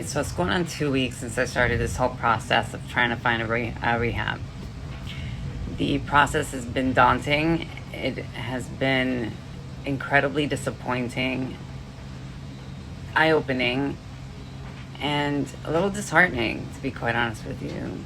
Alright, so it's going on 2 weeks since I started this whole process of trying to find a rehab. The process has been daunting. It has been incredibly disappointing, eye-opening, and a little disheartening, to be quite honest with you.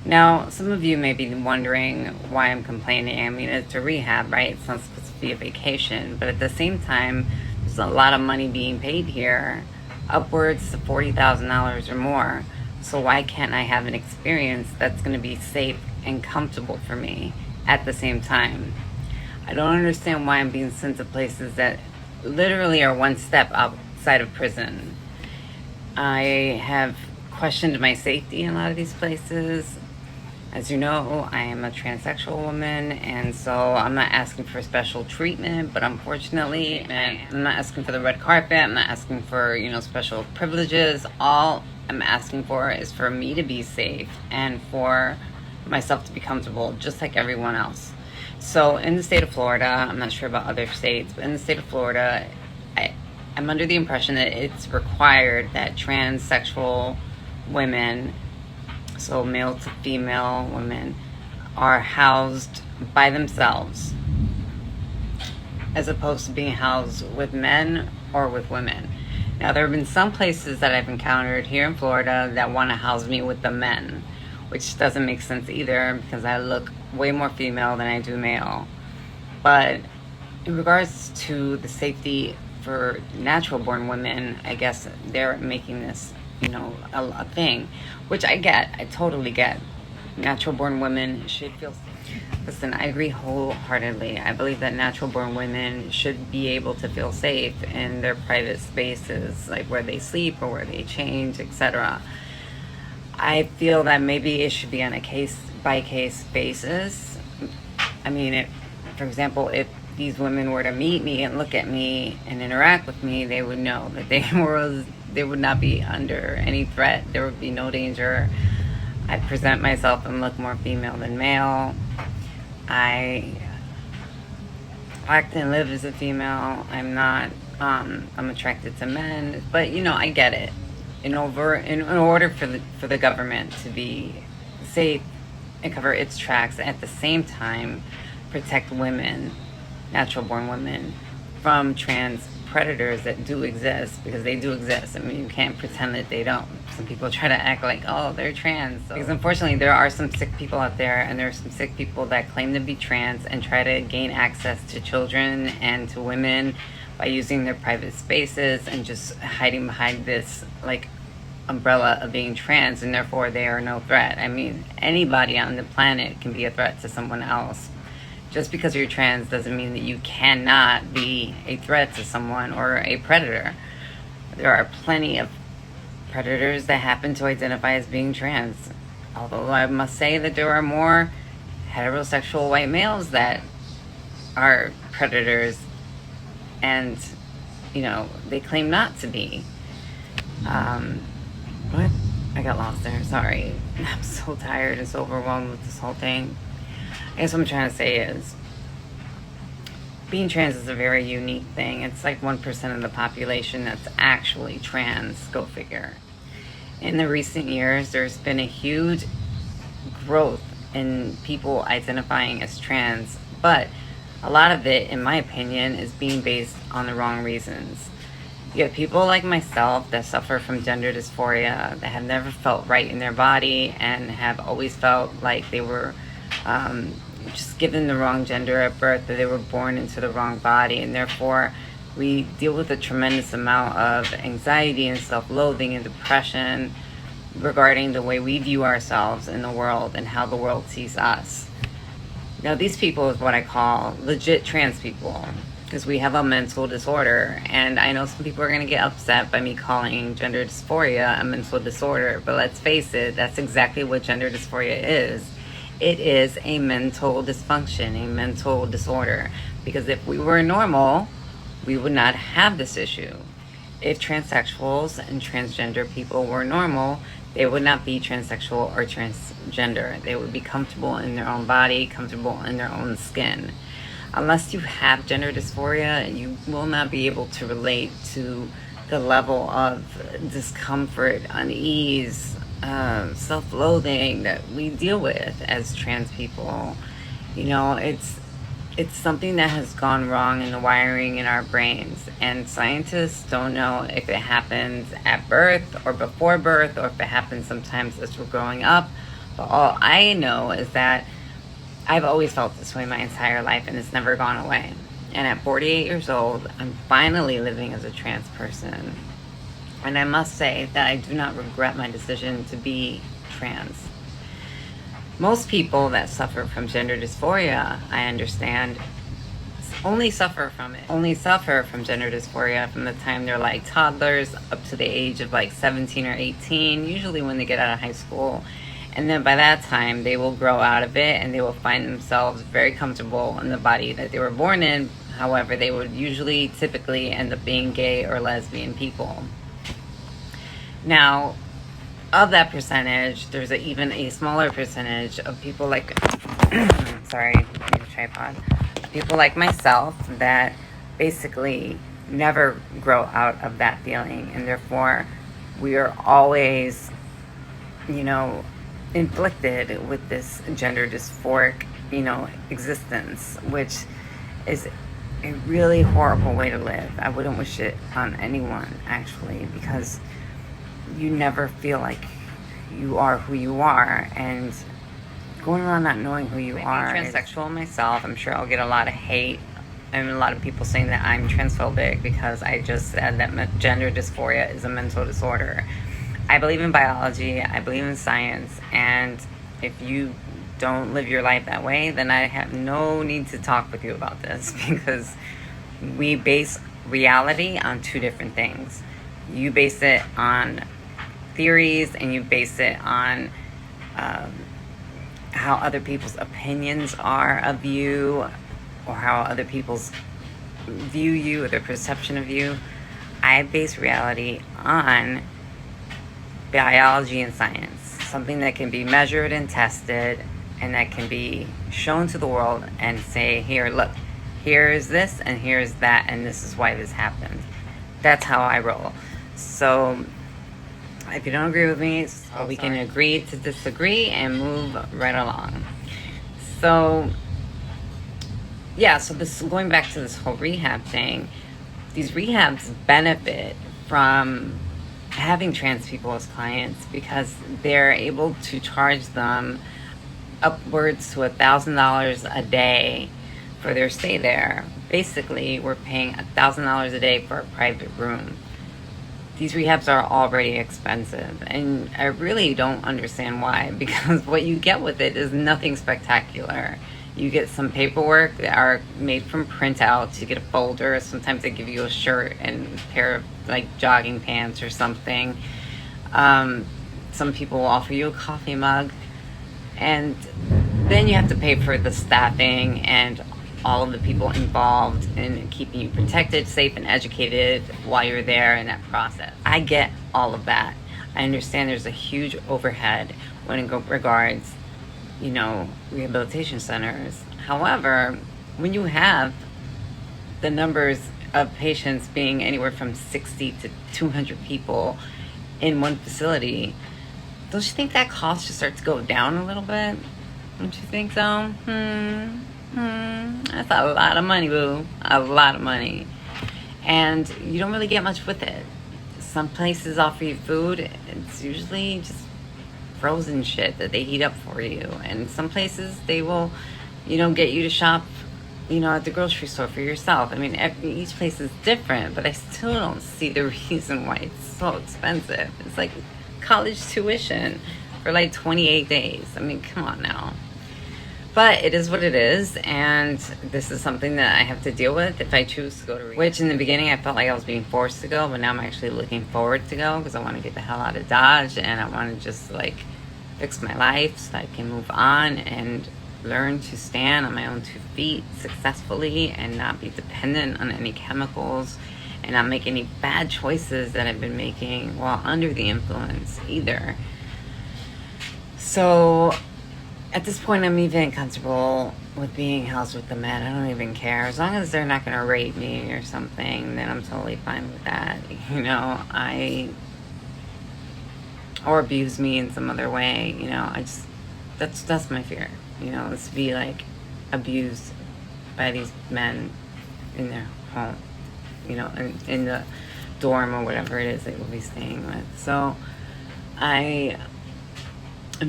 Now, some of you may be wondering why I'm complaining. I mean, it's a rehab, right? It's not supposed to be a vacation, but at the same time, there's a lot of money being paid here, upwards to $40,000 or more. So why can't I have an experience that's going to be safe and comfortable for me at the same time? I don't understand why I'm being sent to places that literally are one step outside of prison. I have questioned my safety in a lot of these places. As you know, I am a transsexual woman, and so I'm not asking for special treatment, but unfortunately, I'm not asking for the red carpet, I'm not asking for, special privileges. All I'm asking for is for me to be safe and for myself to be comfortable, just like everyone else. So in the state of Florida, I'm not sure about other states, but in the state of Florida, I'm under the impression that it's required that transsexual women, so male to female women, are housed by themselves as opposed to being housed with men or with women. Now, there have been some places that I've encountered here in Florida that want to house me with the men, which doesn't make sense either because I look way more female than I do male. But in regards to the safety for natural born women, I guess they're making this a thing, which I get. I totally get. Natural born women should feel safe. Listen, I agree wholeheartedly. I believe that natural born women should be able to feel safe in their private spaces, like where they sleep or where they change, etc. I feel that maybe it should be on a case-by-case basis. I mean, for example, if these women were to meet me and look at me and interact with me, they would know that they would not be under any threat. There would be no danger. I present myself and look more female than male. I act and live as a female. I'm not, I'm attracted to men, but I get it. In order for the government to be safe and cover its tracks, at the same time protect women, natural born women, from trans predators that do exist, because they do exist. I mean, you can't pretend that they don't. Some people try to act like, oh, they're trans. Because unfortunately, there are some sick people out there, and there are some sick people that claim to be trans and try to gain access to children and to women by using their private spaces and just hiding behind this umbrella of being trans, and therefore they are no threat. I mean, anybody on the planet can be a threat to someone else. Just because you're trans doesn't mean that you cannot be a threat to someone or a predator. There are plenty of predators that happen to identify as being trans. Although I must say that there are more heterosexual white males that are predators, and they claim not to be. What? I got lost there, sorry. I'm so tired and so overwhelmed with this whole thing. I guess what I'm trying to say is, being trans is a very unique thing. It's like 1% of the population that's actually trans, go figure. In the recent years, there's been a huge growth in people identifying as trans, but a lot of it, in my opinion, is being based on the wrong reasons. You have people like myself that suffer from gender dysphoria, that have never felt right in their body and have always felt like they were just given the wrong gender at birth, that they were born into the wrong body, and therefore we deal with a tremendous amount of anxiety and self-loathing and depression regarding the way we view ourselves in the world and how the world sees us. Now, these people is what I call legit trans people, because we have a mental disorder, and I know some people are going to get upset by me calling gender dysphoria a mental disorder, but let's face it, that's exactly what gender dysphoria is. It is a mental dysfunction, a mental disorder, because if we were normal, we would not have this issue. If transsexuals and transgender people were normal, they would not be transsexual or transgender. They would be comfortable in their own body, comfortable in their own skin. Unless you have gender dysphoria, you will not be able to relate to the level of discomfort, unease, self-loathing that we deal with as trans people. You know, it's something that has gone wrong in the wiring in our brains, and scientists don't know if it happens at birth or before birth, or if it happens sometimes as we're growing up. But all I know is that I've always felt this way my entire life, and it's never gone away. And at 48 years old, I'm finally living as a trans person. And I must say that I do not regret my decision to be trans. Most people that suffer from gender dysphoria, I understand, only suffer from gender dysphoria from the time they're like toddlers up to the age of like 17 or 18, usually when they get out of high school. And then by that time, they will grow out of it and they will find themselves very comfortable in the body that they were born in. However, they would typically end up being gay or lesbian people. Now, of that percentage, there's even a smaller percentage of people like, sorry, I need a tripod. People like myself that basically never grow out of that feeling, and therefore we are always, you know, inflicted with this gender dysphoric, you know, existence, which is a really horrible way to live. I wouldn't wish it on anyone, actually, because you never feel like you are who you are, and going around not knowing who you are. Being transsexual myself, I'm sure I'll get a lot of hate and a lot of people saying that I'm transphobic because I just said that gender dysphoria is a mental disorder. I believe in biology, I believe in science, and if you don't live your life that way, then I have no need to talk with you about this, because we base reality on two different things. You base it on theories, and you base it on how other people's opinions are of you, or how other people's view you, or their perception of you. I base reality on biology and science, something that can be measured and tested, and that can be shown to the world and say, here, look, here is this and here's that, and this is why this happened. That's how I roll. So if you don't agree with me, we can agree to disagree and move right along. So yeah, so this, going back to this whole rehab thing, these rehabs benefit from having trans people as clients because they're able to charge them upwards to $1,000 a day for their stay there. Basically, we're paying $1,000 a day for a private room. These rehabs are already expensive, and I really don't understand why, because what you get with it is nothing spectacular. You get some paperwork that are made from printouts. You get a folder. Sometimes they give you a shirt and a pair of like jogging pants or something. Some people will offer you a coffee mug, and then you have to pay for the staffing and all of the people involved in keeping you protected, safe, and educated while you're there in that process. I get all of that. I understand there's a huge overhead when it regards, you know, rehabilitation centers. However, when you have the numbers of patients being anywhere from 60 to 200 people in one facility, don't you think that cost should start to go down a little bit? Don't you think so? That's a lot of money, boo. A lot of money. And you don't really get much with it. Some places offer you food. It's usually just frozen shit that they heat up for you. And some places they will, you know, get you to shop, you know, at the grocery store for yourself. I mean, each place is different, but I still don't see the reason why it's so expensive. It's like college tuition for like 28 days. I mean, come on now. But it is what it is, and this is something that I have to deal with if I choose to go to rehab. Which in the beginning I felt like I was being forced to go, but now I'm actually looking forward to go because I want to get the hell out of Dodge, and I want to just like fix my life so I can move on and learn to stand on my own 2 feet successfully and not be dependent on any chemicals and not make any bad choices that I've been making while under the influence either. So at this point, I'm even comfortable with being housed with the men. I don't even care. As long as they're not going to rape me or something, then I'm totally fine with that. You know, or abuse me in some other way. You know, that's my fear. You know, is to be like abused by these men in their home. You know, in the dorm or whatever it is they will be staying with. So I'm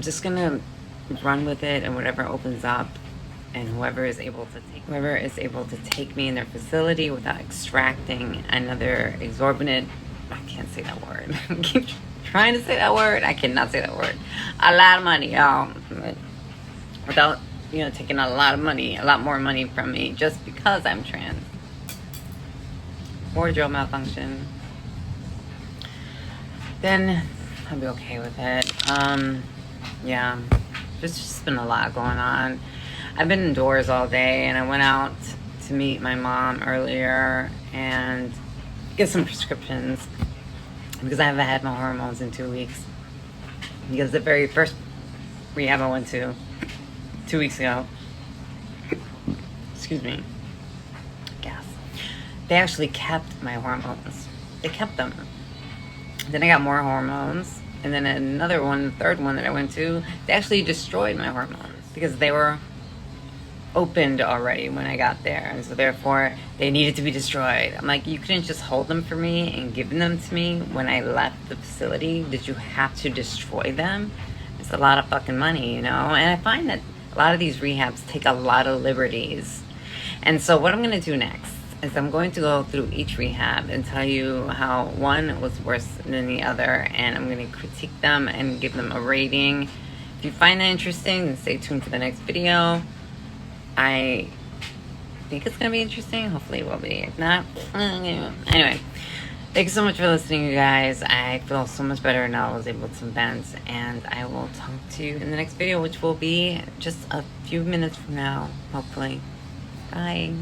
just gonna run with it, and whatever opens up, and whoever is able to take me in their facility without extracting another exorbitant, I can't say that word. I keep trying to say that word. I cannot say that word. A lot of money, y'all. Without, you know, taking a lot more money from me just because I'm trans. Wardrobe malfunction. Then I'll be okay with it. Yeah. There's just been a lot going on. I've been indoors all day, and I went out to meet my mom earlier and get some prescriptions because I haven't had my hormones in 2 weeks. Because the very first rehab I went to 2 weeks ago, excuse me, gas, they actually kept my hormones. They kept them. Then I got more hormones, and then another one, the third one that I went to, they actually destroyed my hormones because they were opened already when I got there, and so therefore they needed to be destroyed. I'm like, you couldn't just hold them for me and give them to me when I left the facility. Did you have to destroy them? It's a lot of fucking money, you know. And I find that a lot of these rehabs take a lot of liberties. And so what I'm going to do next is I'm going to go through each rehab and tell you how one was worse than the other, and I'm going to critique them and give them a rating. If you find that interesting, then stay tuned for the next video. I think it's going to be interesting. Hopefully it will be. If not, anyway, thanks so much for listening, you guys. I feel so much better now. I was able to vent, and I will talk to you in the next video, which will be just a few minutes from now, hopefully. Bye.